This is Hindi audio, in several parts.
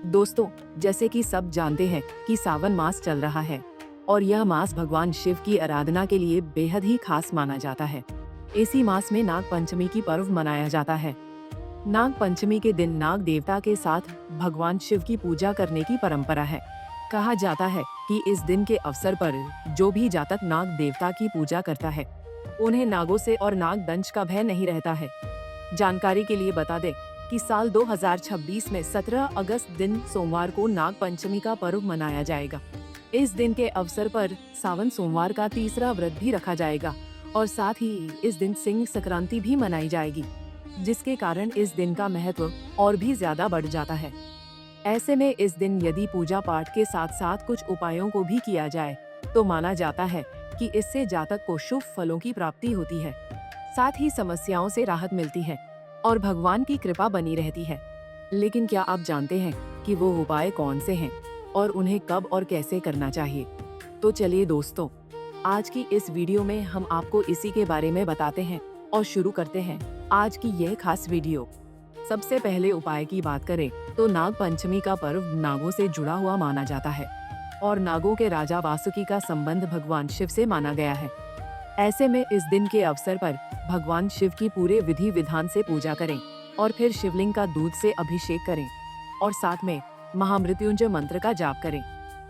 दोस्तों, जैसे कि सब जानते हैं कि सावन मास चल रहा है और यह मास भगवान शिव की आराधना के लिए बेहद ही खास माना जाता है। इसी मास में नाग पंचमी की पर्व मनाया जाता है। नाग पंचमी के दिन नाग देवता के साथ भगवान शिव की पूजा करने की परंपरा है। कहा जाता है कि इस दिन के अवसर पर जो भी जातक नाग देवता की पूजा करता है, उन्हें नागों से और नाग दंश का भय नहीं रहता है। जानकारी के लिए बता दें कि साल 2026 में 17 अगस्त दिन सोमवार को नाग पंचमी का पर्व मनाया जाएगा। इस दिन के अवसर पर सावन सोमवार का तीसरा व्रत भी रखा जाएगा और साथ ही इस दिन सिंह संक्रांति भी मनाई जाएगी, जिसके कारण इस दिन का महत्व और भी ज्यादा बढ़ जाता है। ऐसे में इस दिन यदि पूजा पाठ के साथ साथ कुछ उपायों को भी किया जाए तो माना जाता है कि इससे जातक को शुभ फलों की प्राप्ति होती है, साथ ही समस्याओं से राहत मिलती है और भगवान की कृपा बनी रहती है। लेकिन क्या आप जानते हैं कि वो उपाय कौन से हैं और उन्हें कब और कैसे करना चाहिए? तो चलिए दोस्तों, आज की इस वीडियो में हम आपको इसी के बारे में बताते हैं और शुरू करते हैं आज की यह खास वीडियो। सबसे पहले उपाय की बात करें तो नाग पंचमी का पर्व नागों से जुड़ा हुआ माना जाता है और नागों के राजा वासुकी का संबंध भगवान शिव से माना गया है। ऐसे में इस दिन के अवसर पर भगवान शिव की पूरे विधि विधान से पूजा करें और फिर शिवलिंग का दूध से अभिषेक करें और साथ में महामृत्युंजय मंत्र का जाप करें।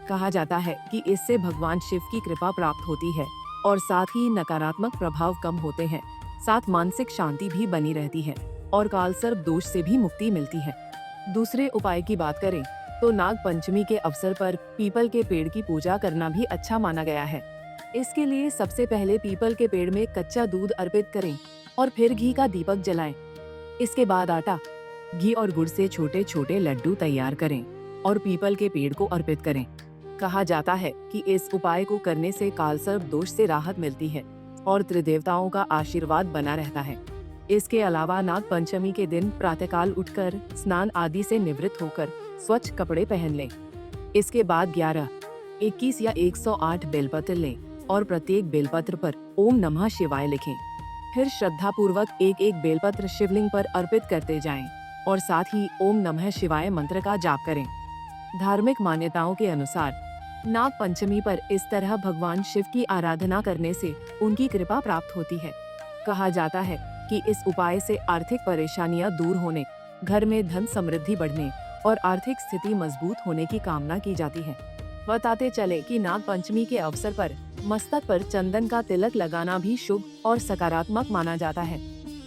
कहा जाता है कि इससे भगवान शिव की कृपा प्राप्त होती है और साथ ही नकारात्मक प्रभाव कम होते हैं, साथ मानसिक शांति भी बनी रहती है और कालसर्प दोष से भी मुक्ति मिलती है। दूसरे उपाय की बात करें तो नाग पंचमी के अवसर पर पीपल के पेड़ की पूजा करना भी अच्छा माना गया है। इसके लिए सबसे पहले पीपल के पेड़ में कच्चा दूध अर्पित करें और फिर घी का दीपक जलाएं। इसके बाद आटा, घी और गुड़ से छोटे छोटे लड्डू तैयार करें और पीपल के पेड़ को अर्पित करें। कहा जाता है कि इस उपाय को करने से कालसर्प दोष से राहत मिलती है और त्रिदेवताओं का आशीर्वाद बना रहता है। इसके अलावा नाग पंचमी के दिन प्रातःकाल उठकर स्नान आदि से निवृत्त होकर स्वच्छ कपड़े पहन लें। इसके बाद 11, 21 या 108 बेलपत्र लें और प्रत्येक बेलपत्र पर ओम नमः शिवाय लिखें। फिर श्रद्धा पूर्वक एक एक बेलपत्र शिवलिंग पर अर्पित करते जाएं और साथ ही ओम नमः शिवाय मंत्र का जाप करें। धार्मिक मान्यताओं के अनुसार नाग पंचमी पर इस तरह भगवान शिव की आराधना करने से उनकी कृपा प्राप्त होती है। कहा जाता है कि इस उपाय से आर्थिक परेशानियां दूर होने, घर में धन समृद्धि बढ़ने और आर्थिक स्थिति मजबूत होने की कामना की जाती है। बताते चले कि नाग पंचमी के अवसर पर मस्तक पर चंदन का तिलक लगाना भी शुभ और सकारात्मक माना जाता है।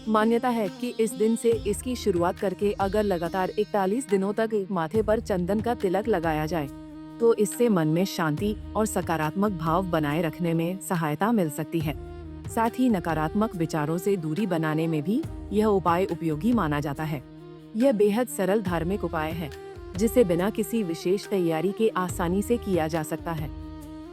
मान्यता है कि इस दिन से इसकी शुरुआत करके अगर लगातार 41 दिनों तक माथे पर चंदन का तिलक लगाया जाए तो इससे मन में शांति और सकारात्मक भाव बनाए रखने में सहायता मिल सकती है। साथ ही नकारात्मक विचारों से दूरी बनाने में भी यह उपाय उपयोगी माना जाता है। यह बेहद सरल धार्मिक उपाय है जिसे बिना किसी विशेष तैयारी के आसानी से किया जा सकता है।